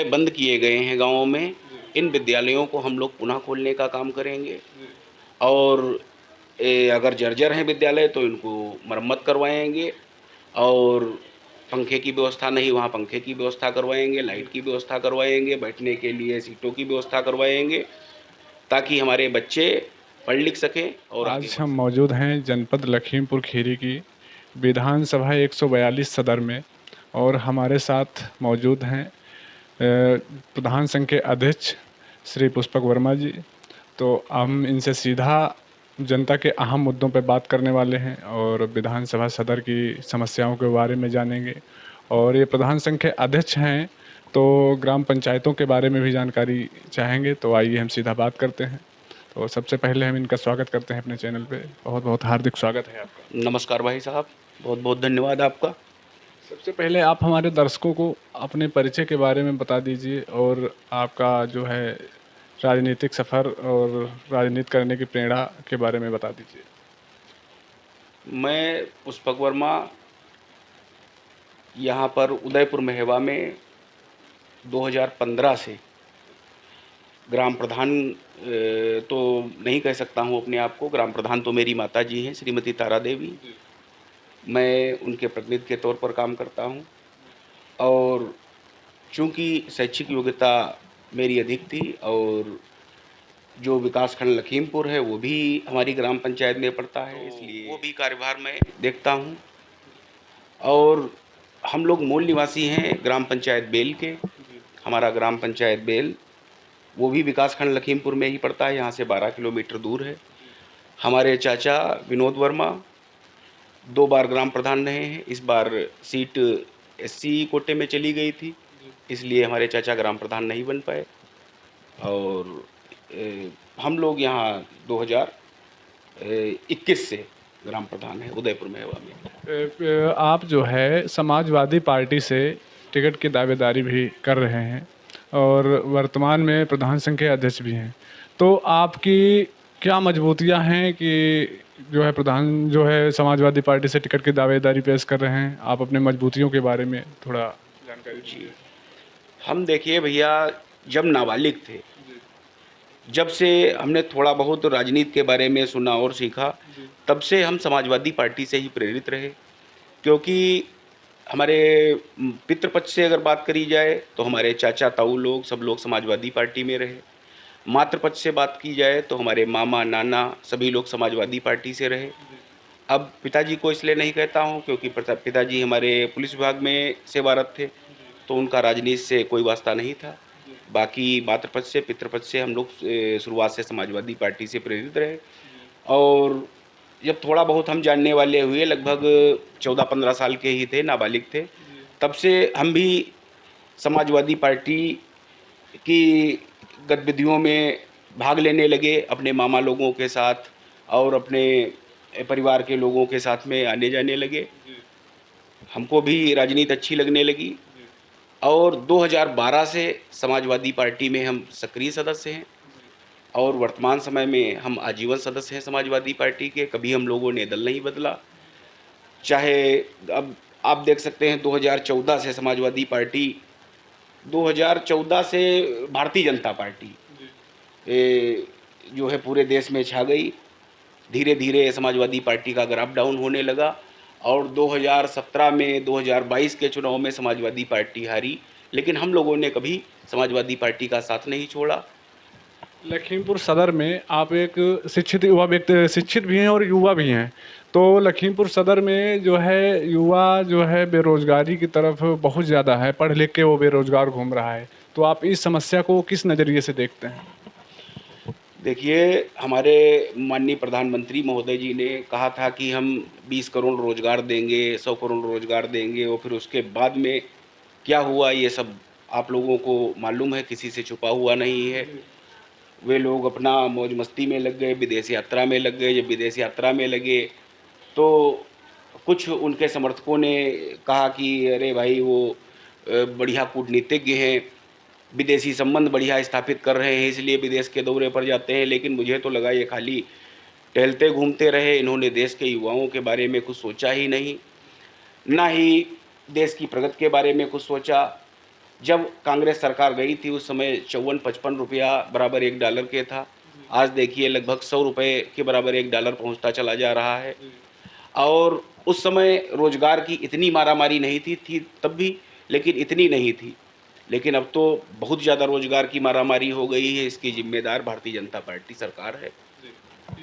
बंद किए गए हैं गाँवों में, इन विद्यालयों को हम लोग पुनः खोलने का काम करेंगे और अगर जर्जर हैं विद्यालय तो इनको मरम्मत करवाएँगे और पंखे की व्यवस्था नहीं, वहाँ पंखे की व्यवस्था करवाएँगे, लाइट की व्यवस्था करवाएँगे, बैठने के लिए सीटों की व्यवस्था करवाएँगे, ताकि हमारे बच्चे पढ़ लिख सकें और आगे आज बढ़ हम सकें। मौजूद हैं जनपद लखीमपुर खीरी की विधानसभा 142 सदर में और हमारे साथ मौजूद हैं प्रधान संघ के अध्यक्ष श्री पुष्पक वर्मा जी। तो हम इनसे सीधा जनता के अहम मुद्दों पर बात करने वाले हैं और विधानसभा सदर की समस्याओं के बारे में जानेंगे। और ये प्रधान संघ के अध्यक्ष हैं तो ग्राम पंचायतों के बारे में भी जानकारी चाहेंगे। तो आइए हम सीधा बात करते हैं। तो सबसे पहले हम इनका स्वागत करते हैं अपने चैनल पे। बहुत बहुत हार्दिक स्वागत है आपका। नमस्कार भाई साहब, बहुत-बहुत धन्यवाद आपका। सबसे पहले आप हमारे दर्शकों को अपने परिचय के बारे में बता दीजिए और आपका जो है राजनीतिक सफ़र और राजनीति करने की प्रेरणा के बारे में बता दीजिए। मैं पुष्पक वर्मा यहाँ पर उदयपुर महेवा में 2015 से ग्राम प्रधान तो नहीं कह सकता हूँ अपने आप को, ग्राम प्रधान तो मेरी माताजी हैं श्रीमती तारा देवी। मैं उनके प्रतिनिधि के तौर पर काम करता हूँ और चूँकि शैक्षिक योग्यता मेरी अधिक थी और जो विकासखंड लखीमपुर है वो भी हमारी ग्राम पंचायत में पड़ता है, इसलिए वो भी कार्यभार मैं देखता हूँ और हम लोग मूल निवासी हैं ग्राम पंचायत बेल के। हमारा ग्राम पंचायत बेल वो भी विकासखंड लखीमपुर में ही पड़ता है, यहाँ से 12 किलोमीटर दूर है। हमारे चाचा विनोद वर्मा 2 बार ग्राम प्रधान रहे हैं, इस बार सीट एससी कोटे में चली गई थी, इसलिए हमारे चाचा ग्राम प्रधान नहीं बन पाए और हम लोग यहाँ 2021 से ग्राम प्रधान हैं उदयपुर महेवा में। आप जो है समाजवादी पार्टी से टिकट की दावेदारी भी कर रहे हैं और वर्तमान में प्रधान संघ के अध्यक्ष भी हैं। तो आपकी क्या मजबूतियां हैं कि जो है प्रधान जो है समाजवादी पार्टी से टिकट की दावेदारी पेश कर रहे हैं? आप अपने मजबूतियों के बारे में थोड़ा जानकारी जी, दीजिए। हम देखिए भैया जब नाबालिग थे, जब से हमने थोड़ा बहुत राजनीति के बारे में सुना और सीखा, तब से हम समाजवादी पार्टी से ही प्रेरित रहे। क्योंकि हमारे पितृपक्ष से अगर बात करी जाए तो हमारे चाचा ताऊ लोग सब लोग समाजवादी पार्टी में रहे। मातृपक्ष से बात की जाए तो हमारे मामा नाना सभी लोग समाजवादी पार्टी से रहे। अब पिताजी को इसलिए नहीं कहता हूँ क्योंकि पिताजी हमारे पुलिस विभाग में सेवारत थे, तो उनका राजनीति से कोई वास्ता नहीं था। बाकी मातृपक्ष से पितृपक्ष से हम लोग शुरुआत से समाजवादी पार्टी से प्रेरित रहे और जब थोड़ा बहुत हम जानने वाले हुए, लगभग 14-15 साल के ही थे, नाबालिग थे, तब से हम भी समाजवादी पार्टी की गतिविधियों में भाग लेने लगे, अपने मामा लोगों के साथ और अपने परिवार के लोगों के साथ में आने-जाने लगे। हमको भी राजनीति अच्छी लगने लगी और 2012 से समाजवादी पार्टी में हम सक्रिय सदस्य हैं और वर्तमान समय में हम आजीवन सदस्य हैं समाजवादी पार्टी के, कभी हम लोगों ने दल नहीं बदला। चाहे अब आप देख सकते हैं 2014 से समाजवादी पार्टी 2014 से भारतीय जनता पार्टी जो है पूरे देश में छा गई। धीरे-धीरे समाजवादी पार्टी का ग्राफ डाउन होने लगा और 2017 में 2022 के चुनाव में समाजवादी पार्टी हारी, लेकिन हम लोगों ने कभी समाजवादी पार्टी का साथ नहीं छोड़ा। लखीमपुर सदर में आप एक शिक्षित युवा व्यक्ति, शिक्षित भी हैं और युवा भी हैं। तो लखीमपुर सदर में जो है युवा जो है बेरोजगारी की तरफ बहुत ज़्यादा है, पढ़ लिख के वो बेरोजगार घूम रहा है। तो आप इस समस्या को किस नज़रिए से देखते हैं? देखिए, हमारे माननीय प्रधानमंत्री महोदय जी ने कहा था कि हम 20 करोड़ रोज़गार देंगे, 100 करोड़ रोज़गार देंगे और फिर उसके बाद में क्या हुआ ये सब आप लोगों को मालूम है, किसी से छुपा हुआ नहीं है। वे लोग अपना मौज-मस्ती में लग गए, विदेश यात्रा में लग गए। जब विदेश यात्रा में लगे, तो कुछ उनके समर्थकों ने कहा कि अरे भाई वो बढ़िया कूटनीतिज्ञ हैं, विदेशी संबंध बढ़िया स्थापित कर रहे हैं, इसलिए विदेश के दौरे पर जाते हैं। लेकिन मुझे तो लगा ये खाली टहलते घूमते रहे, इन्होंने देश के युवाओं के बारे में कुछ सोचा ही नहीं, ना ही देश की प्रगति के बारे में कुछ सोचा। जब कांग्रेस सरकार गई थी उस समय 54-55 रुपया बराबर $1 के था। आज देखिए लगभग 100 रुपये के बराबर $1 पहुंचता चला जा रहा है। और उस समय रोजगार की इतनी मारामारी नहीं थी तब भी, लेकिन इतनी नहीं थी। लेकिन अब तो बहुत ज़्यादा रोजगार की मारामारी हो गई है। इसकी जिम्मेदार भारतीय जनता पार्टी सरकार है।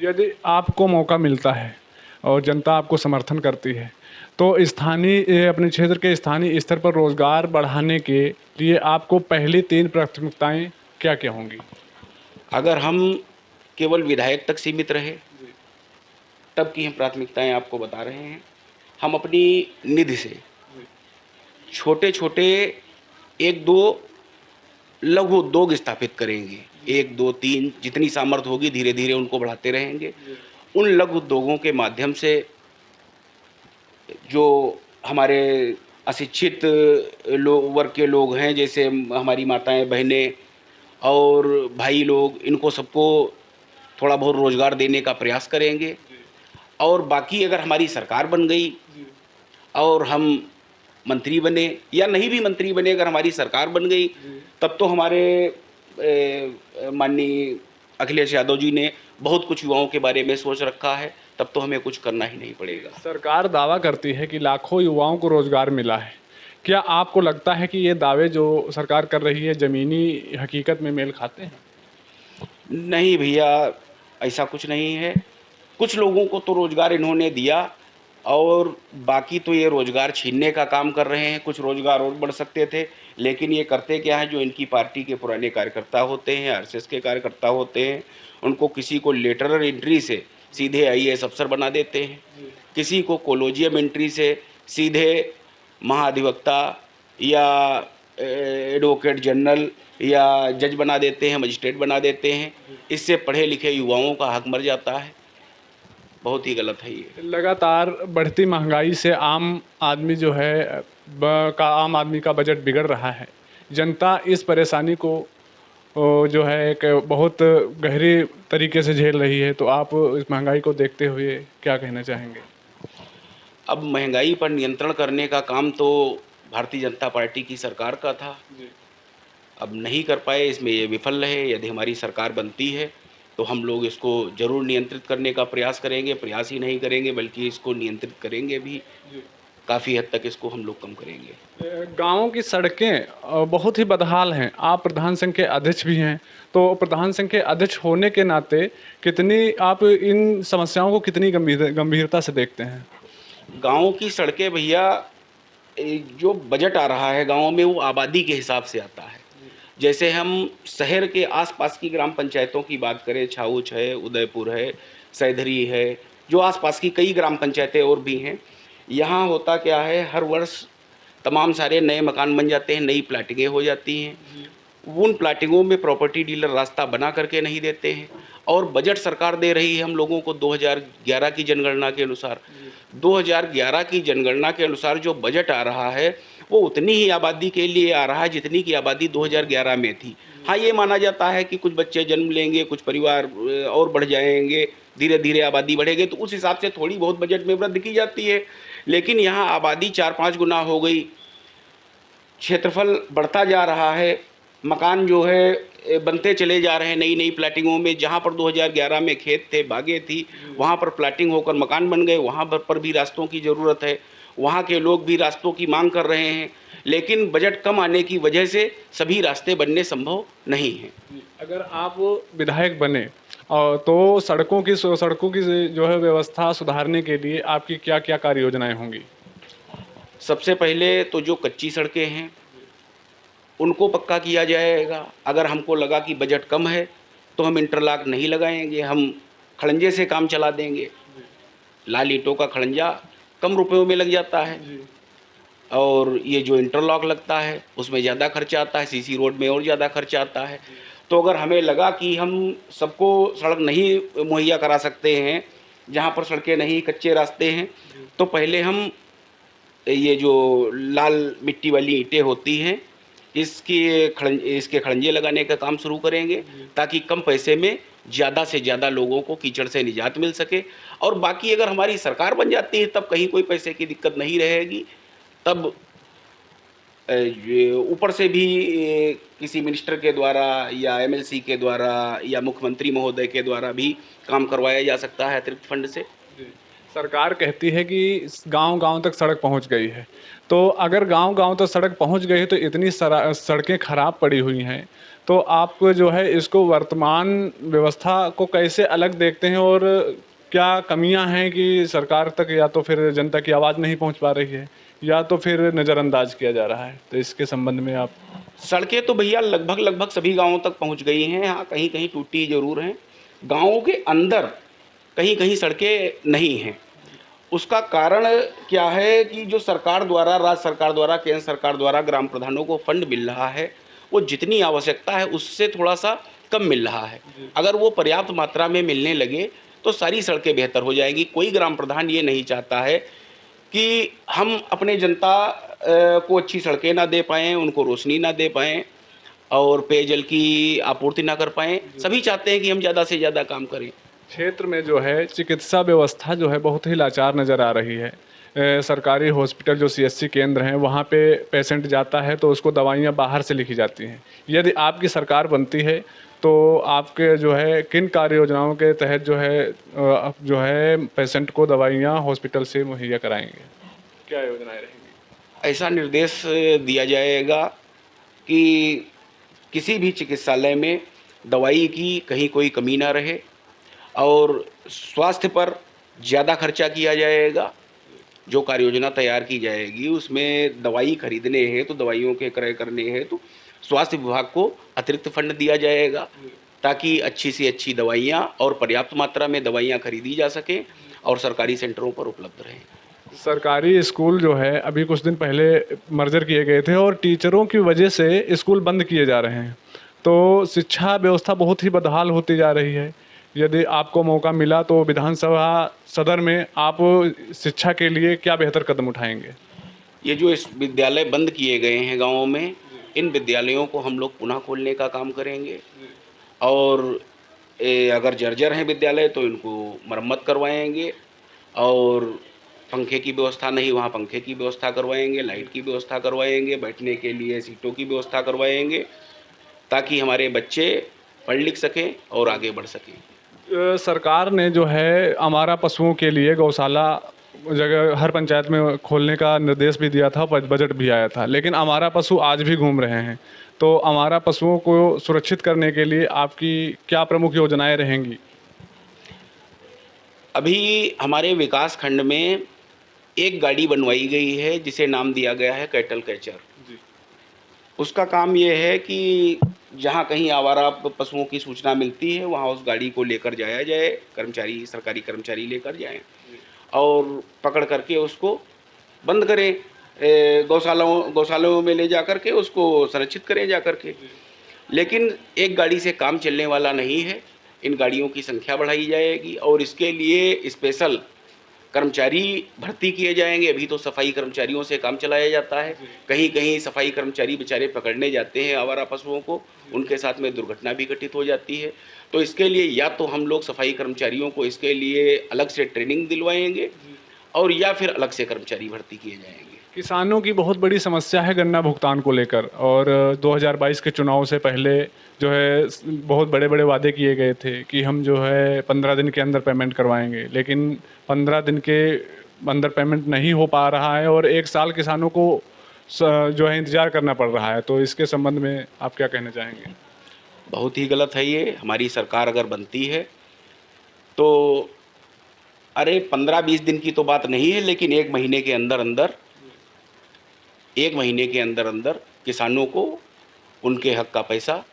यदि आपको मौका मिलता है और जनता आपको समर्थन करती है तो अपने क्षेत्र के स्थानीय स्तर पर रोजगार बढ़ाने के लिए आपको पहली 3 प्राथमिकताएं क्या-क्या होंगी? अगर हम केवल विधायक तक सीमित रहे तब की हम प्राथमिकताएं आपको बता रहे हैं। हम अपनी निधि से छोटे-छोटे 1-2 लघु उद्योग स्थापित करेंगे। 1, 2, 3 जितनी सामर्थ्य होगी धीरे-धीरे उनको बढ़ाते रहेंगे। उन लघु उद्योगों के माध्यम से जो हमारे अशिक्षित वर्ग के लोग हैं, जैसे हमारी माताएं, बहनें और भाई लोग, इनको सबको थोड़ा बहुत रोजगार देने का प्रयास करेंगे। और बाकी अगर हमारी सरकार बन गई और हम मंत्री बने या नहीं भी मंत्री बने, अगर हमारी सरकार बन गई तब तो हमारे माननीय अखिलेश यादव जी ने बहुत कुछ युवाओं के बारे में सोच रखा है। तब तो हमें कुछ करना ही नहीं पड़ेगा। सरकार दावा करती है कि लाखों युवाओं को रोजगार मिला है। क्या आपको लगता है कि ये दावे जो सरकार कर रही है ज़मीनी हकीकत में मेल खाते हैं? नहीं भैया, ऐसा कुछ नहीं है। कुछ लोगों को तो रोजगार इन्होंने दिया और बाकी तो ये रोजगार छीनने का काम कर रहे हैं। कुछ रोजगार और बढ़ सकते थे, लेकिन ये करते क्या है, जो इनकी पार्टी के पुराने कार्यकर्ता होते हैं, आरएसएस के कार्यकर्ता होते हैं, उनको किसी को लेटरल एंट्री से सीधे आईएएस अफसर बना देते हैं, किसी को कोलोजियम एंट्री से सीधे महाधिवक्ता या एडवोकेट जनरल या जज बना देते हैं, मजिस्ट्रेट बना देते हैं। इससे पढ़े लिखे युवाओं का हक मर जाता है। बहुत ही गलत है ये। लगातार बढ़ती महंगाई से आम आदमी जो है आम आदमी का बजट बिगड़ रहा है। जनता इस परेशानी को जो है एक बहुत गहरी तरीके से झेल रही है। तो आप इस महंगाई को देखते हुए क्या कहना चाहेंगे? अब महंगाई पर नियंत्रण करने का काम तो भारतीय जनता पार्टी की सरकार का था। अब नहीं कर पाए, इसमें ये विफल रहे। यदि हमारी सरकार बनती है तो हम लोग इसको ज़रूर नियंत्रित करने का प्रयास करेंगे। प्रयास ही नहीं करेंगे बल्कि इसको नियंत्रित करेंगे भी। काफ़ी हद तक इसको हम लोग कम करेंगे। गाँव की सड़कें बहुत ही बदहाल हैं। आप प्रधान संघ के अध्यक्ष भी हैं, तो प्रधान संघ के अध्यक्ष होने के नाते कितनी आप इन समस्याओं को कितनी गंभीरता से देखते हैं? गाँव की सड़कें भैया, जो बजट आ रहा है गाँव में वो आबादी के हिसाब से आता है। जैसे हम शहर के आसपास की ग्राम पंचायतों की बात करें, छाऊच है, उदयपुर है, सैधरी है, जो आसपास की कई ग्राम पंचायतें और भी हैं, यहाँ होता क्या है, हर वर्ष तमाम सारे नए मकान बन जाते हैं, नई प्लाटिंगें हो जाती हैं। उन प्लाटिंगों में प्रॉपर्टी डीलर रास्ता बना करके नहीं देते हैं। और बजट सरकार दे रही है हम लोगों को 2011 की जनगणना के अनुसार। 2011 की जनगणना के अनुसार जो बजट आ रहा है वो उतनी ही आबादी के लिए आ रहा है जितनी की आबादी 2011 में थी। हाँ, ये माना जाता है कि कुछ बच्चे जन्म लेंगे, कुछ परिवार और बढ़ जाएंगे, धीरे धीरे आबादी बढ़ेगी, तो उस हिसाब से थोड़ी बहुत बजट में वृद्धि की जाती है। लेकिन यहाँ आबादी 4-5 गुना हो गई, क्षेत्रफल बढ़ता जा रहा है, मकान जो है बनते चले जा रहे हैं नई नई प्लाटिंगों में। जहाँ पर 2011 में खेत थे, बागें थी, वहाँ पर प्लाटिंग होकर मकान बन गए। वहाँ पर भी रास्तों की ज़रूरत है, वहाँ के लोग भी रास्तों की मांग कर रहे हैं। लेकिन बजट कम आने की वजह से सभी रास्ते बनने संभव नहीं हैं। अगर आप विधायक बने और तो सड़कों की जो है व्यवस्था सुधारने के लिए आपकी क्या क्या कार्य योजनाएँ होंगी? सबसे पहले तो जो कच्ची सड़कें हैं उनको पक्का किया जाएगा। अगर हमको लगा कि बजट कम है तो हम इंटरलॉक नहीं लगाएंगे, हम खड़ंजे से काम चला देंगे। लाल ईंटों का खड़ंजा कम रुपयों में लग जाता है और ये जो इंटरलॉक लगता है उसमें ज़्यादा खर्चा आता है, सीसी रोड में और ज़्यादा खर्चा आता है। तो अगर हमें लगा कि हम सबको सड़क नहीं मुहैया करा सकते हैं, जहाँ पर सड़कें नहीं, कच्चे रास्ते हैं, तो पहले हम ये जो लाल मिट्टी वाली ईंटें होती हैं इसके खड़ंजे लगाने का काम शुरू करेंगे ताकि कम पैसे में ज़्यादा से ज़्यादा लोगों को कीचड़ से निजात मिल सके। और बाकी अगर हमारी सरकार बन जाती है तब कहीं कोई पैसे की दिक्कत नहीं रहेगी। तब ऊपर से भी किसी मिनिस्टर के द्वारा या एमएलसी के द्वारा या मुख्यमंत्री महोदय के द्वारा भी काम करवाया जा सकता है अतिरिक्त फंड से। सरकार कहती है कि गांव-गांव तक सड़क पहुंच गई है। तो अगर गांव-गांव तक सड़क पहुंच गई है तो इतनी सड़कें खराब पड़ी हुई हैं, तो आप जो है इसको वर्तमान व्यवस्था को कैसे अलग देखते हैं और क्या कमियां हैं कि सरकार तक या तो फिर जनता की आवाज़ नहीं पहुंच पा रही है या तो फिर नज़रअंदाज किया जा रहा है? तो इसके संबंध में आप सड़कें तो भैया लगभग लगभग सभी गांवों तक पहुंच गई हैं। हाँ, कहीं कहीं टूटी जरूर हैं। गांवों के अंदर कहीं कहीं सड़कें नहीं हैं। उसका कारण क्या है कि जो सरकार द्वारा, राज्य सरकार द्वारा, केंद्र सरकार द्वारा ग्राम प्रधानों को फंड मिल रहा है, वो जितनी आवश्यकता है उससे थोड़ा सा कम मिल रहा है। अगर वो पर्याप्त मात्रा में मिलने लगे तो सारी सड़कें बेहतर हो जाएंगी। कोई ग्राम प्रधान ये नहीं चाहता है कि हम अपने जनता को अच्छी सड़कें ना दे पाएँ, उनको रोशनी ना दे पाएँ और पेयजल की आपूर्ति ना कर पाएँ। सभी चाहते हैं कि हम ज़्यादा से ज़्यादा काम करें। क्षेत्र में जो है चिकित्सा व्यवस्था जो है बहुत ही लाचार नज़र आ रही है। सरकारी हॉस्पिटल जो सीएचसी केंद्र हैं वहाँ पे पेशेंट जाता है तो उसको दवाइयाँ बाहर से लिखी जाती हैं। यदि आपकी सरकार बनती है तो आपके जो है किन कार्य योजनाओं के तहत जो है पेशेंट को दवाइयाँ हॉस्पिटल से मुहैया कराएंगे? क्या योजनाएं रहेंगी? ऐसा निर्देश दिया जाएगा कि किसी भी चिकित्सालय में दवाई की कहीं कोई कमी ना रहे और स्वास्थ्य पर ज़्यादा खर्चा किया जाएगा। जो कार्य योजना तैयार की जाएगी उसमें दवाई खरीदने हेतु, दवाइयों के क्रय करने हेतु स्वास्थ्य विभाग को अतिरिक्त फंड दिया जाएगा ताकि अच्छी से अच्छी दवाइयाँ और पर्याप्त मात्रा में दवाइयाँ खरीदी जा सकें और सरकारी सेंटरों पर उपलब्ध रहें। सरकारी स्कूल जो है अभी कुछ दिन पहले मर्जर किए गए थे और टीचरों की वजह से स्कूल बंद किए जा रहे हैं। तो शिक्षा व्यवस्था बहुत ही बदहाल होती जा रही है। यदि आपको मौका मिला तो विधानसभा सदन में आप शिक्षा के लिए क्या बेहतर कदम उठाएंगे? ये जो इस विद्यालय बंद किए गए हैं गाँवों में, इन विद्यालयों को हम लोग पुनः खोलने का काम करेंगे और अगर जर्जर हैं विद्यालय तो इनको मरम्मत करवाएंगे और पंखे की व्यवस्था नहीं, वहाँ पंखे की व्यवस्था करवाएंगे, लाइट की व्यवस्था करवाएंगे, बैठने के लिए सीटों की व्यवस्था करवाएंगे ताकि हमारे बच्चे पढ़ लिख सकें और आगे बढ़ सकें। सरकार ने जो है आवारा पशुओं के लिए गौशाला जगह हर पंचायत में खोलने का निर्देश भी दिया था, बजट भी आया था, लेकिन आवारा पशु आज भी घूम रहे हैं। तो आवारा पशुओं को सुरक्षित करने के लिए आपकी क्या प्रमुख योजनाएं रहेंगी? अभी हमारे विकास खंड में एक गाड़ी बनवाई गई है जिसे नाम दिया गया है कैटल कैचर। उसका काम ये है कि जहाँ कहीं आवारा पशुओं की सूचना मिलती है वहाँ उस गाड़ी को लेकर जाया जाए, कर्मचारी, सरकारी कर्मचारी लेकर जाएं और पकड़ करके उसको बंद करें, गौशालाओं में ले जा कर के उसको संरक्षित करें जा कर के। लेकिन एक गाड़ी से काम चलने वाला नहीं है, इन गाड़ियों की संख्या बढ़ाई जाएगी और इसके लिए स्पेशल कर्मचारी भर्ती किए जाएंगे। अभी तो सफाई कर्मचारियों से काम चलाया जाता है, कहीं कहीं सफाई कर्मचारी बेचारे पकड़ने जाते हैं आवारा पशुओं को, उनके साथ में दुर्घटना भी घटित हो जाती है। तो इसके लिए या तो हम लोग सफाई कर्मचारियों को इसके लिए अलग से ट्रेनिंग दिलवाएंगे और या फिर अलग से कर्मचारी भर्ती किए जाएंगे। किसानों की बहुत बड़ी समस्या है गन्ना भुगतान को लेकर और 2022 के चुनाव से पहले जो है बहुत बड़े बड़े वादे किए गए थे कि हम जो है 15 दिन के अंदर पेमेंट करवाएंगे, लेकिन 15 दिन के अंदर पेमेंट नहीं हो पा रहा है और 1 साल किसानों को जो है इंतज़ार करना पड़ रहा है। तो इसके संबंध में आप क्या कहना चाहेंगे? बहुत ही गलत है ये। हमारी सरकार अगर बनती है तो अरे 15-20 दिन की तो बात नहीं है, लेकिन 1 महीने के अंदर अंदर किसानों को उनके हक का पैसा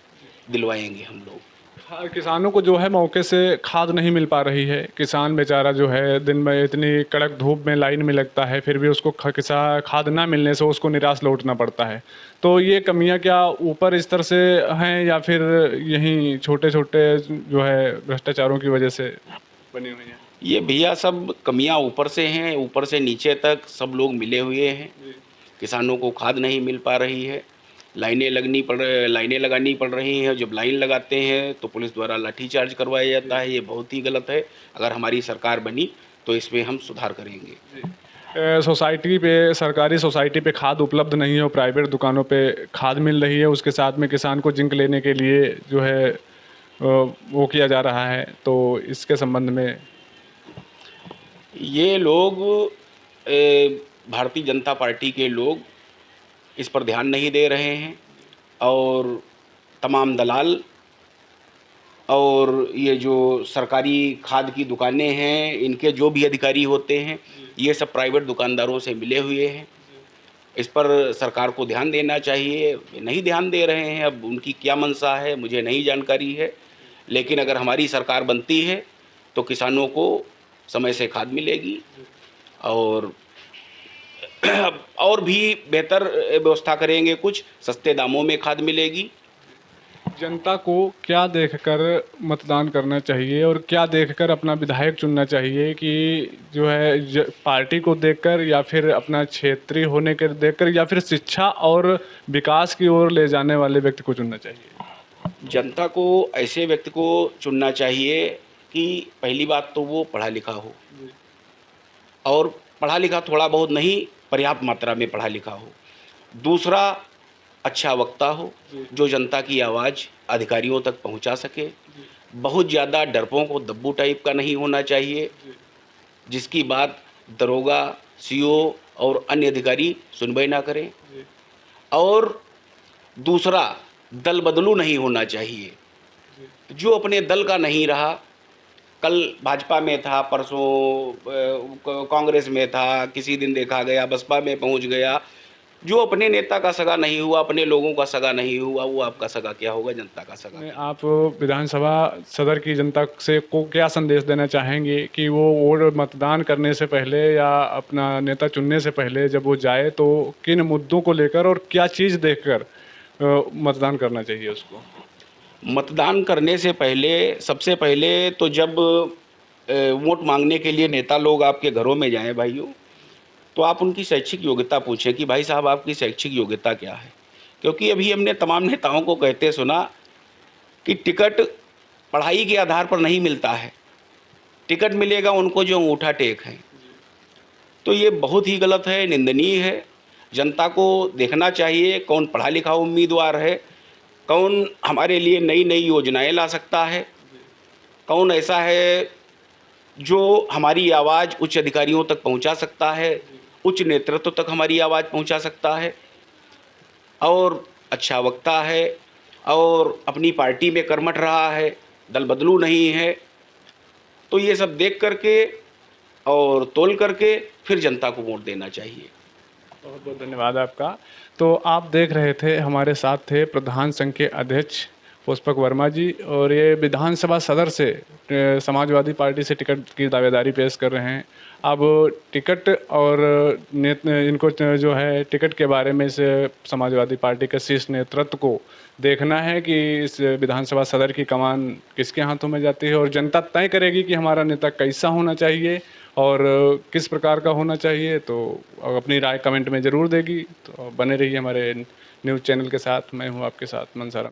दिलवाएंगे हम लोग। किसानों को जो है मौके से खाद नहीं मिल पा रही है। किसान बेचारा जो है दिन में इतनी कड़क धूप में लाइन में लगता है, फिर भी उसको खाद ना मिलने से उसको निराश लौटना पड़ता है। तो ये कमियां क्या ऊपर स्तर से हैं या फिर यहीं छोटे छोटे जो है भ्रष्टाचारों की वजह से बनी हुई हैं? ये भैया सब कमियां ऊपर से हैं, ऊपर से नीचे तक सब लोग मिले हुए हैं। किसानों को खाद नहीं मिल पा रही है, लाइनें लगानी पड़ रही हैं। जब लाइन लगाते हैं तो पुलिस द्वारा लाठीचार्ज करवाया जाता है। ये बहुत ही गलत है। अगर हमारी सरकार बनी तो इसमें हम सुधार करेंगे। सोसाइटी पे, सरकारी सोसाइटी पे खाद उपलब्ध नहीं है और प्राइवेट दुकानों पे खाद मिल रही है। उसके साथ में किसान को जिंक लेने के लिए जो है वो किया जा रहा है। तो इसके संबंध में ये लोग भारतीय जनता पार्टी के लोग इस पर ध्यान नहीं दे रहे हैं और तमाम दलाल और ये जो सरकारी खाद की दुकानें हैं, इनके जो भी अधिकारी होते हैं, ये सब प्राइवेट दुकानदारों से मिले हुए हैं। इस पर सरकार को ध्यान देना चाहिए, नहीं ध्यान दे रहे हैं। अब उनकी क्या मंशा है मुझे नहीं जानकारी है, लेकिन अगर हमारी सरकार बनती है तो किसानों को समय से खाद मिलेगी और और भी बेहतर व्यवस्था करेंगे, कुछ सस्ते दामों में खाद मिलेगी। जनता को क्या देखकर मतदान करना चाहिए और क्या देखकर अपना विधायक चुनना चाहिए कि जो है पार्टी को देखकर या फिर अपना क्षेत्रीय होने के देखकर या फिर शिक्षा और विकास की ओर ले जाने वाले व्यक्ति को चुनना चाहिए? जनता को ऐसे व्यक्ति को चुनना चाहिए कि पहली बात तो वो पढ़ा लिखा हो और पढ़ा लिखा थोड़ा बहुत नहीं, पर्याप्त मात्रा में पढ़ा लिखा हो। दूसरा, अच्छा वक्ता हो जो जनता की आवाज़ अधिकारियों तक पहुंचा सके। बहुत ज़्यादा डरपोक और दब्बू टाइप का नहीं होना चाहिए जिसकी बात दरोगा, सीओ और अन्य अधिकारी सुनवाई ना करें। और दूसरा, दल बदलू नहीं होना चाहिए। जो अपने दल का नहीं रहा, कल भाजपा में था, परसों कांग्रेस में था, किसी दिन देखा गया बसपा में पहुंच गया। जो अपने नेता का सगा नहीं हुआ, अपने लोगों का सगा नहीं हुआ, वो आपका सगा क्या होगा, जनता का सगा। आप विधानसभा सदर की जनता से को क्या संदेश देना चाहेंगे कि वो वोट मतदान करने से पहले या अपना नेता चुनने से पहले जब वो जाए तो किन मुद्दों को लेकर और क्या चीज़ देखकर मतदान करना चाहिए उसको? मतदान करने से पहले, सबसे पहले तो जब वोट मांगने के लिए नेता लोग आपके घरों में जाएं भाइयों, तो आप उनकी शैक्षिक योग्यता पूछें कि भाई साहब आपकी शैक्षिक योग्यता क्या है। क्योंकि अभी हमने तमाम नेताओं को कहते सुना कि टिकट पढ़ाई के आधार पर नहीं मिलता है, टिकट मिलेगा उनको जो अंगूठा टेक है। तो ये बहुत ही गलत है, निंदनीय है। जनता को देखना चाहिए कौन पढ़ा लिखा उम्मीदवार है, कौन हमारे लिए नई नई योजनाएं ला सकता है, कौन ऐसा है जो हमारी आवाज़ उच्च अधिकारियों तक पहुंचा सकता है, उच्च नेतृत्व तक हमारी आवाज़ पहुंचा सकता है और अच्छा वक्ता है और अपनी पार्टी में कर्मठ रहा है, दल बदलू नहीं है। तो ये सब देख करके और तोल करके फिर जनता को वोट देना चाहिए। बहुत बहुत धन्यवाद आपका। तो आप देख रहे थे, हमारे साथ थे प्रधान संघ के अध्यक्ष पुष्पक वर्मा जी और ये विधानसभा सदर से समाजवादी पार्टी से टिकट की दावेदारी पेश कर रहे हैं। अब टिकट और इनको जो है टिकट के बारे में से समाजवादी पार्टी के शीर्ष नेतृत्व को देखना है कि इस विधानसभा सदर की कमान किसके हाथों में जाती है और जनता तय करेगी कि हमारा नेता कैसा होना चाहिए और किस प्रकार का होना चाहिए। तो अपनी राय कमेंट में ज़रूर देगी। तो बने रहिए हमारे न्यूज़ चैनल के साथ। मैं हूँ आपके साथ मनसाराम।